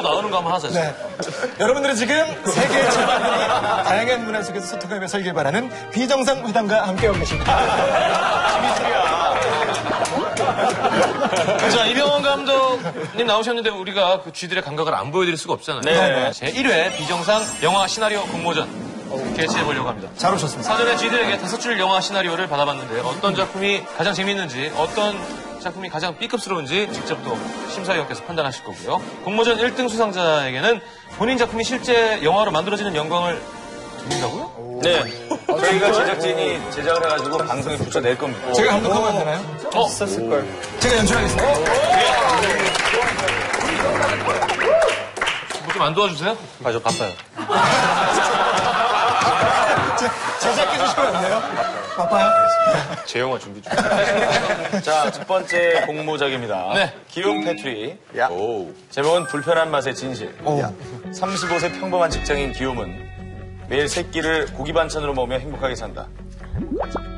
나오는 거 한번 하자. 네. 여러분들은 지금 세계의 전반들이 다양한 문화 속에서 소통하며 살길 바라는 비정상 회담과 함께하고 계십니다. 자, 이병헌 감독님 나오셨는데 우리가 그 쥐들의 감각을 안 보여드릴 수가 없잖아요. 네. 제 1회 비정상 영화 시나리오 공모전 개최해보려고 합니다. 잘 오셨습니다. 사전에 쥐들에게 5줄 영화 시나리오를 받아봤는데 어떤 작품이 가장 재미있는지 어떤 작품이 가장 B급스러운지 직접 또 심사위원께서 판단하실 거고요. 공모전 1등 수상자에게는 본인 작품이 실제 영화로 만들어지는 영광을 드린다고요? 네. 저희가 제작진이 제작을 해가지고 방송에 붙여낼 겁니다. 제가 감독하면 안 되나요? 있었을걸. 제가 연출하겠습니다. 뭐 좀 안 도와주세요? 아, 저 바빠요. 제작해 주시면 안 돼요? 바빠요? 제 영화 준비 중. 자, 첫 번째 공모작입니다. 네. 기욤 패트리. 제목은 불편한 맛의 진실. 35세 평범한 직장인 기욤은 매일 새끼를 고기 반찬으로 먹으며 행복하게 산다.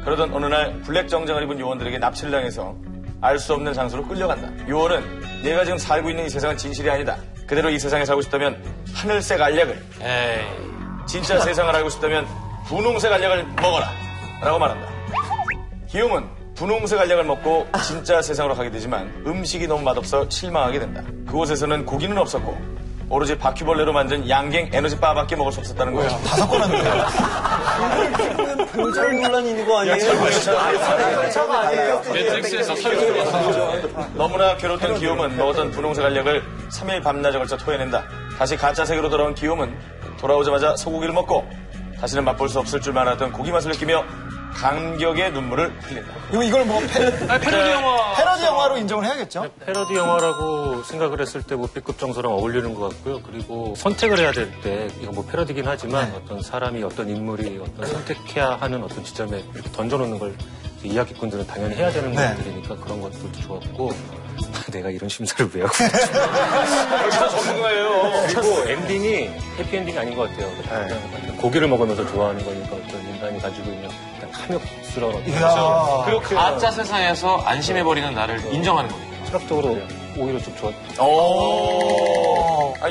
그러던 어느 날 블랙 정장을 입은 요원들에게 납치를 당해서 알 수 없는 장소로 끌려간다. 요원은 내가 지금 살고 있는 이 세상은 진실이 아니다. 그대로 이 세상에 살고 싶다면 하늘색 알약을, 진짜 세상을 알고 싶다면 분홍색 알약을 먹어라 라고 말한다. 기욤은 분홍색 알약을 먹고 진짜 세상으로 가게 되지만 음식이 너무 맛없어 실망하게 된다. 그곳에서는 고기는 없었고 오로지 바퀴벌레로 만든 양갱 에너지 바밖에 먹을 수 없었다는 거야. 5건 하는데요. 경찰 논란이 있는 거 아니에요? 넷플릭스에서 서비스 들어갔어. 너무나 괴롭던 기욤은 먹었던 분홍색 알약을 3일 밤낮에 걸쳐 토해낸다. 다시 가짜 세계로 돌아온 기욤은 돌아오자마자 소고기를 먹고 다시는 맛볼 수 없을 줄 알았던 고기 맛을 느끼며 감격의 눈물을 흘린다. 이걸 뭐 패러디 영화. 패러디 영화로 인정을 해야겠죠? 패러디 영화라고 생각을 했을 때 뭐 B급 정서랑 어울리는 것 같고요. 그리고 선택을 해야 될 때 이거 뭐 패러디긴 하지만 어떤 사람이 어떤 인물이 어떤 선택해야 하는 어떤 지점에 이렇게 던져놓는 걸 이야기꾼들은 당연히 해야 되는 것들이니까 그런 것들도 좋았고 내가 이런 심사를 왜 하고 진짜 전문가예요. 그리고 엔딩이 해피엔딩이 아닌 것 같아요. 그냥 고기를 먹으면서 좋아하는 거니까 어떤 인간이 가지고 있는 탐욕스러운 어떤 그리고 가짜 세상에서 안심해버리는 나를 인정하는 겁니다. 철학적으로 오히려 좀 좋았.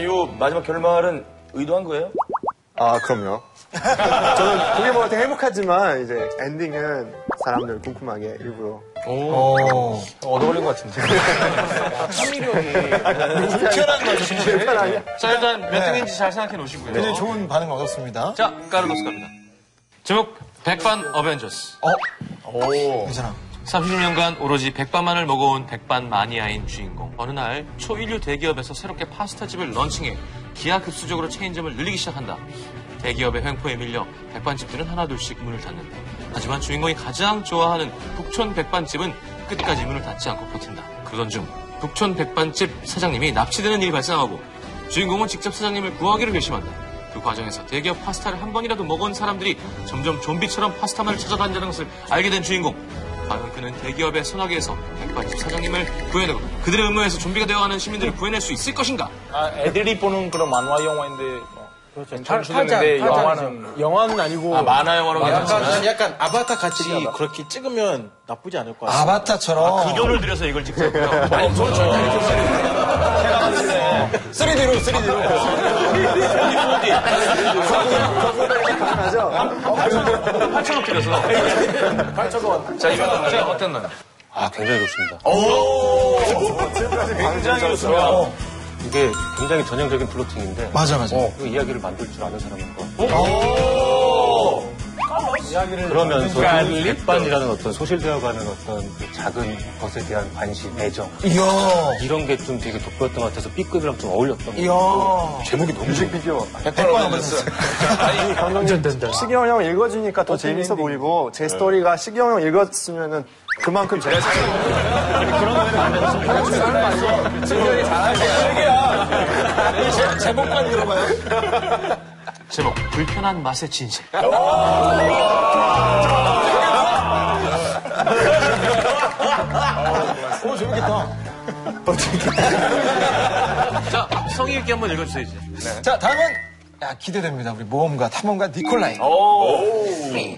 요 마지막 결말은 의도한 거예요? 아, 그럼요. 저는 고기 먹을 때 행복하지만 이제 엔딩은 사람들 궁금하게 일부러. 얻어 걸린 것 같은데. 불편한 거죠, 진실. 자, 일단 몇 등인지 잘 생각해 놓으시고요. 굉장히 좋은 반응 얻었습니다. 자, 까르로스 갑니다. 제목, 백반 어벤져스. 괜찮아. 30년간 오로지 백반만을 먹어온 백반 마니아인 주인공. 어느 날 초일류 대기업에서 새롭게 파스타집을 런칭해 기하급수적으로 체인점을 늘리기 시작한다. 대기업의 횡포에 밀려 백반집들은 하나둘씩 문을 닫는다. 하지만 주인공이 가장 좋아하는 북촌 백반집은 끝까지 문을 닫지 않고 버틴다. 그러던 중 북촌 백반집 사장님이 납치되는 일이 발생하고 주인공은 직접 사장님을 구하기로 결심한다. 그 과정에서 대기업 파스타를 한 번이라도 먹은 사람들이 점점 좀비처럼 파스타만을 찾아다닌다는 것을 알게 된 주인공. 과연 그는 대기업의 소나기에서 백반집 사장님을 구해내고 그들의 음모에서 좀비가 되어가는 시민들을 구해낼 수 있을 것인가? 애들이 보는 그런 만화 영화인데 그렇죠. 전시됐는데 영화는 아니고 만화 영화로 괜찮잖아요. 약간 아바타 같이 그렇게 찍으면 나쁘지 않을 것 같아요. 아바타처럼. 그 돈을 들여서 이걸 찍자고요. 아니 저는 제가 3D로. 8,000원 들여서. 8,000원. 자, 이거 제가 어땠나요? 아, 굉장히 좋습니다. 굉장히 좋습니다. 이게 굉장히 전형적인 플로팅인데. 맞아. 그 이야기를 만들 줄 아는 사람인 것 같아요. 그러면서 백반이라는 어떤 소실되어가는 어떤 그 작은 것에 대한 관심, 애정. 이야. 이런 게 좀 되게 돋보였던 것 같아서 B급이랑 좀 어울렸던 것 같아요. 이야. 제목이 너무 뮤직비디오. 백반 어벤져스. 감독님, 시기형 형 읽어주니까 더 재밌어 보이고, 제 스토리가 시기형 형 읽었으면은 그만큼 재밌어. 제목만 들어봐요. 제목, 불편한 맛의 진실. 재밌겠다. 자, 성의 있게 한번 읽어주세요, 이제. 자, 다음은 기대됩니다. 우리 모험가, 탐험가 니콜라이.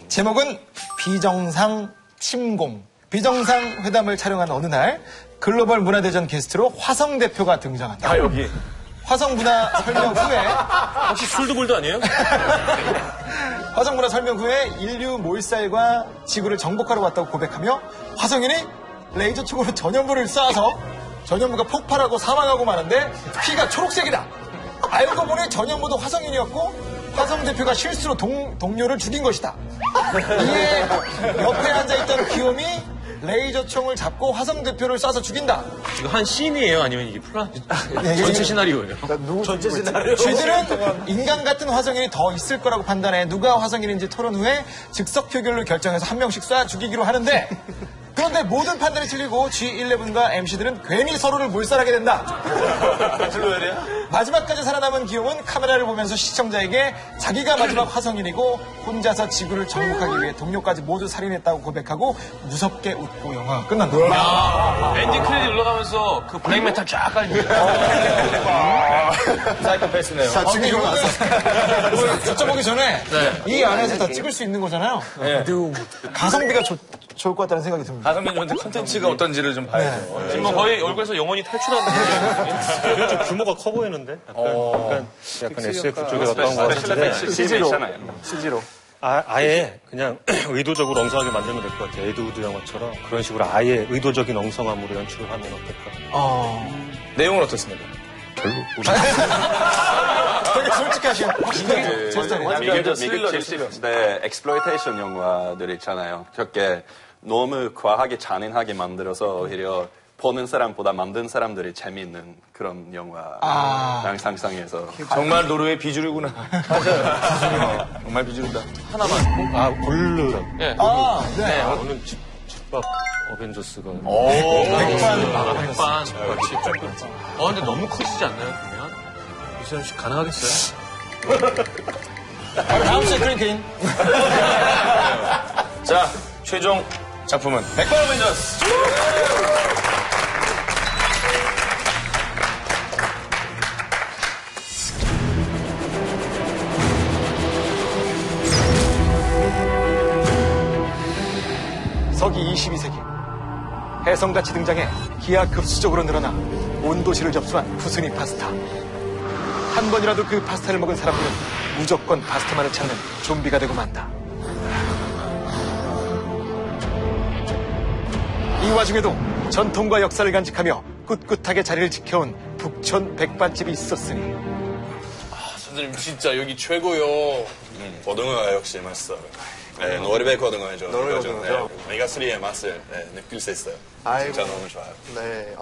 제목은 비정상 침공. 비정상 회담을 촬영한 어느 날 글로벌 문화대전 게스트로 화성 대표가 등장한다. 여기. 화성문화 설명 후에 혹시 술도불도 아니에요? 화성문화 설명 후에 인류 몰살과 지구를 정복하러 왔다고 고백하며 화성인이 레이저 총으로 전현무를 쏴서 전현무가 폭발하고 사망하고 마는데 피가 초록색이다. 알고 보니 전현무도 화성인이었고 화성 대표가 실수로 동료를 죽인 것이다. 이에 옆에 앉아있던 귀요미 레이저 총을 잡고 화성 대표를 쏴서 죽인다. 이거 한 씬이에요? 아니면 이게 플라 네, 전체 시나리오예요? 전체 시나리오. 쥐들은 인간 같은 화성인이 더 있을 거라고 판단해 누가 화성인인지 토론 후에 즉석 표결로 결정해서 한 명씩 쏴 죽이기로 하는데 그런데 모든 판단이 틀리고 G11과 MC들은 괜히 서로를 몰살하게 된다. 마지막까지 살아남은 기용은 카메라를 보면서 시청자에게 자기가 마지막 화성인이고 혼자서 지구를 정복하기 위해 동료까지 모두 살인했다고 고백하고 무섭게 웃고 영화가 끝난다. 엔딩 크레딧 올라가면서 그 블랙메탈 쫙 깔립니다. 사이코패스네요. 자, 지금 이거 여쭤보기 전에 이 안에서 다 찍을 수 있는 거잖아요. 가성비가 좋을 것 같다는 생각이 듭니다. 가성비님한테 컨텐츠가 어떤지를 좀 봐야죠. 지금 뭐 거의 얼굴에서 영혼이 탈출하는 좀 규모가 커 보이는데? 약간 SF 쪽에 가까운 것 같은데. CG로. 아예 그냥 의도적으로 엉성하게 만들면 될 것 같아요. 에드우드 영화처럼 그런 식으로 아예 의도적인 엉성함으로 연출을 하면 어떨까? 내용은 어떻습니까? 되게 솔직하신 네, exploitation 영화들 있잖아요. 그렇게 너무 과하게 잔인하게 만들어서 오히려 보는 사람보다 만든 사람들이 재미있는 그런 영화랑 상상해서 정말 노르웨이 비주류구나. 맞아요. 정말 비주류다. 볼르라. 예. 네. 오늘 집밥 어벤져스가. 백반. 근데 너무 커지지 않나요, 그러면? 이수연 씨 가능하겠어요? 다음 주에 크랭크인. 자, 최종 작품은 백반 어벤져스. 서기 22세기 해성같이 등장해 기하급수적으로 늘어나 온 도시를 접수한 푸스니 파스타. 한 번이라도 그 파스타를 먹은 사람들은 무조건 파스타만을 찾는 좀비가 되고 만다. 이 와중에도 전통과 역사를 간직하며 꿋꿋하게 자리를 지켜온 북촌 백반집이 있었으니 선생님 진짜 여기 최고요. 고등어가 역시 맛있어요. 네, 노르웨이 고등어죠. 노르웨이 고등어죠. 오메가3의 맛을 느낄 수 있어요. 아이고. 진짜 너무 좋아요. 네,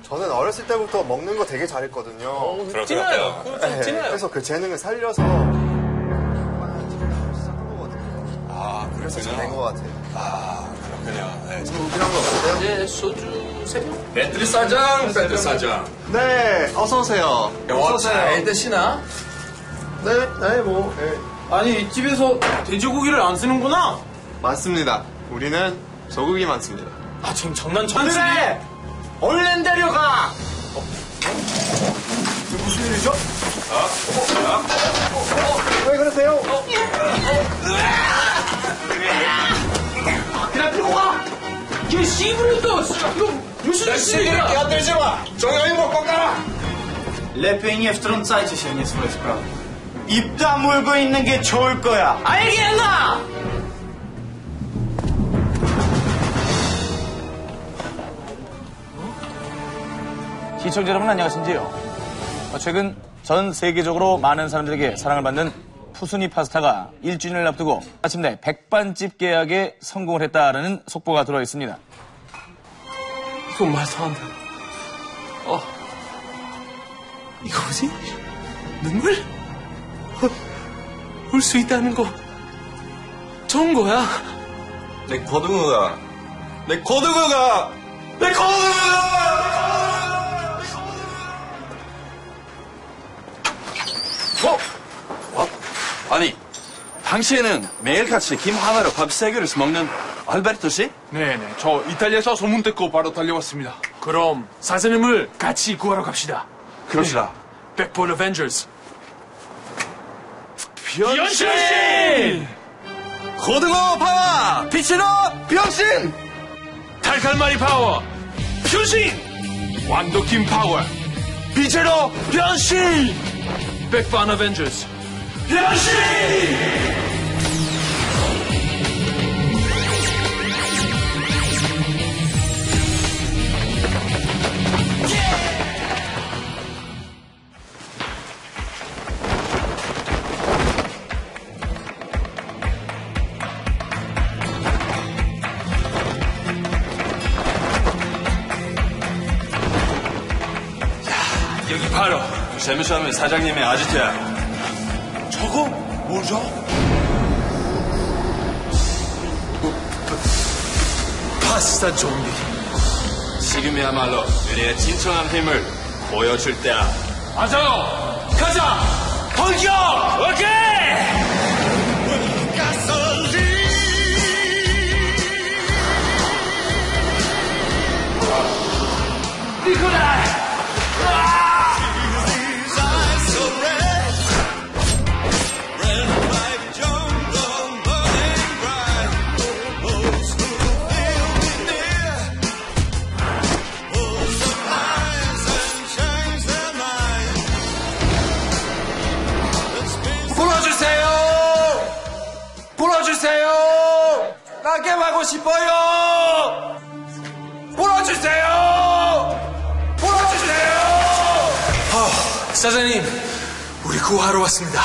저는 어렸을 때부터 먹는 거 되게 잘했거든요. 그렇구나. 네, 그래서 그 재능을 살려서 시작한 거거든요. 그래서 잘 된 것 같아요. 그렇군요. 네. 우긴한 것 같아요. 이제 소주 3병? 벤틀리 사장, 벤틀리 사장. 네, 어서 오세요. 잘 드시나? 네, 뭐. 아니, 이 집에서 돼지고기를 안 쓰는구나? 많습니다. 우리는 소고기 많습니다. 아, 지금 장난쳤지? 얼른 데려가! 무슨 일이죠? 왜 그러세요? 그냥 들고 가! 이게 씨부르도 이거 무슨 일이야? 끼어들지 마! 조용히 먹고 가라! Lepiej nie wtrącajcie się w nie swoje sprawy. 입 다물고 있는 게 좋을 거야. 알겠나? 시청자 여러분 안녕하신지요? 최근 전 세계적으로 많은 사람들에게 사랑을 받는 푸스니 파스타가 1주년을 앞두고 마침내 백반집 계약에 성공을 했다라는 속보가 들어와 있습니다. 이건 말도 안 돼. 이거 뭐지? 눈물? 올 수 있다는 거 좋은 거야. 내 고등어가 아니 당시에는 매일같이 김 하나로 밥 3개를 먹는 알베르토 씨? 네네, 저 이탈리아에서 소문 듣고 바로 달려왔습니다. 그럼 사장님을 같이 구하러 갑시다. 그럽시다. 백본 어벤져스. 변신! 고등어 파워! 피치노 병신! 칼칼마리 파워. 변신! 완도킴 파워. 빛으로 변신! 백반 어벤져스 변신! 여기 바로 세무사면 사장님의 아지트야. 저거 뭐죠? 파스타 좀비. 지금이야말로 우리의 진정한 힘을 보여줄 때야. 맞아요. 가자. 돌격. 오케이. 니콜라이. 불어주세요! 나 게임하고 싶어요! 불어주세요! 불어주세요! 사장님, 우리 구하러 왔습니다.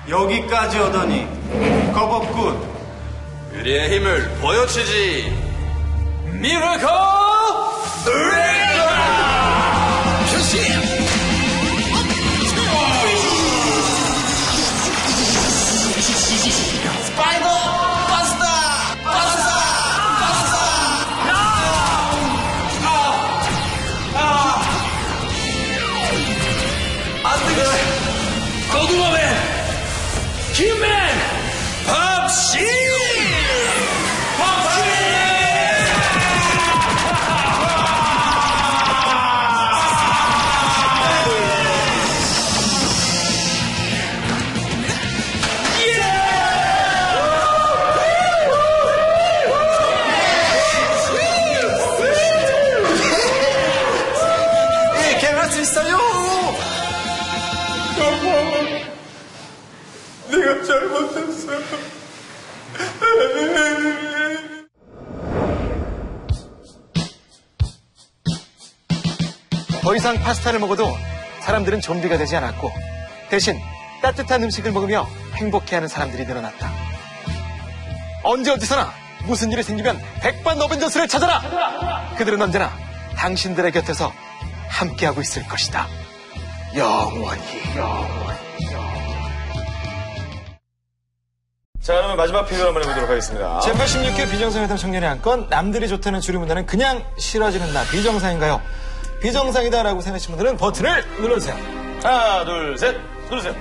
여기까지 오더니 겁없군. 우리의 힘을 보여주지. 미라클 레이저! 고구마맨! 킴맨! 밥씨! 밥씨! 이 개할 수 있어요. 내가 잘못했어요. 더 이상 파스타를 먹어도 사람들은 좀비가 되지 않았고 대신 따뜻한 음식을 먹으며 행복해하는 사람들이 늘어났다. 언제 어디서나 무슨 일이 생기면 백반 어벤져스를 찾아라. 그들은 언제나 당신들의 곁에서 함께하고 있을 것이다. 영원히. 자, 그러면 마지막 피규어 한번 해보도록 하겠습니다. 제86회 비정상회담 청년의 안건, 남들이 좋다는 줄임문화는 그냥 싫어지는 나. 비정상인가요? 비정상이다라고 생각하시는 분들은 버튼을 눌러주세요. 하나, 둘, 셋, 누르세요.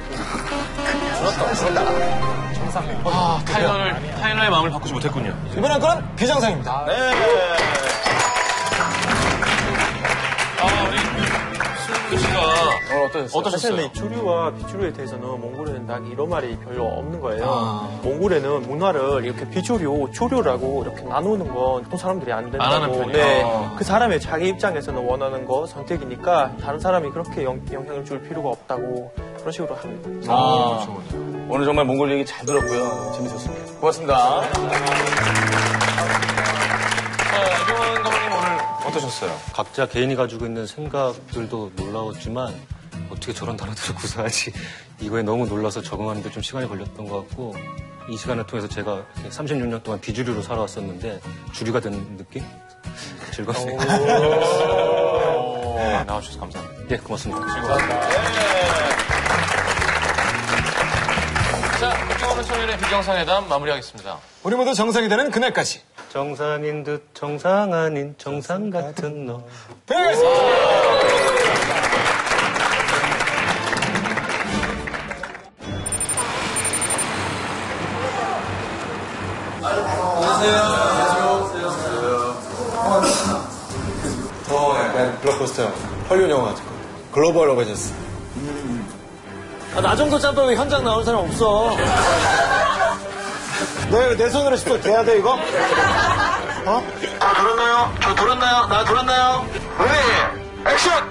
타이너의 마음을 바꾸지 못했군요. 이번 안건은 비정상입니다. 네. 우리 씨가 어떠셨어요? 사실 어떠셨어요? 이 주류와 비주류에 대해서는 몽골에는 딱 이런 말이 별로 없는 거예요. 몽골에는 문화를 이렇게 비주류, 주류라고 이렇게 나누는 건 보통 사람들이 안 된다고. 안 하는 편이에요. 네, 그 사람의 자기 입장에서는 원하는 거 선택이니까 다른 사람이 그렇게 영향을 줄 필요가 없다고 그런 식으로 합니다. 오늘 정말 몽골 얘기 잘 들었고요. 재밌었습니다. 고맙습니다. 이종원 감독님 오늘 어떠셨어요? 각자 개인이 가지고 있는 생각들도 놀라웠지만 어떻게 저런 단어들을 구사하지 이거에 너무 놀라서 적응하는데 좀 시간이 걸렸던 것 같고 이 시간을 통해서 제가 36년 동안 비주류로 살아왔었는데 주류가 된 느낌? 즐거웠습니다. 네, 나와주셔서 감사합니다. 네, 고맙습니다. 자, 이종원 청년의 비정상회담 마무리하겠습니다. 우리 모두 정상이 되는 그날까지. 정상인 듯 정상 아닌 정상 같은 너. 뵙겠습니다. 약간 블록버스터 헐리우드 영화 같은 거. 글로벌 어벤져스. 나 정도 짬밥에 현장 나올 사람 없어. 너 이거 내 손으로 직접 대야 돼, 이거? 저 돌았나요? 저 돌았나요? 나 돌았나요? 레디, 액션!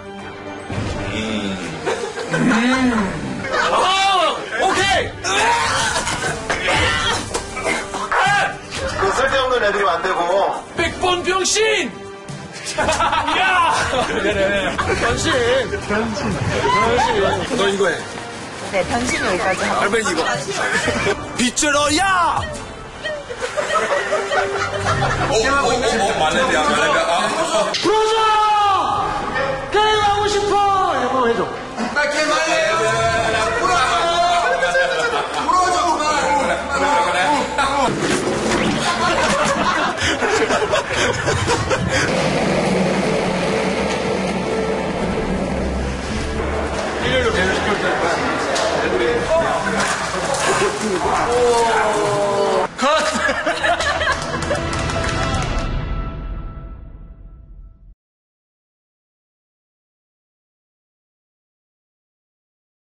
오케이! 그 쓸데없는 애들이 안 되고. 100번 병신! 야! 변신. 너 이거 해. 네, 변신 여기까지 하고. 알벤 이거. 빗줄어야! 맞는데, 풀어줘! 게임하고 싶어! 이거 해줘. 일요일로 계속 시킬 테니까 애들이 컷!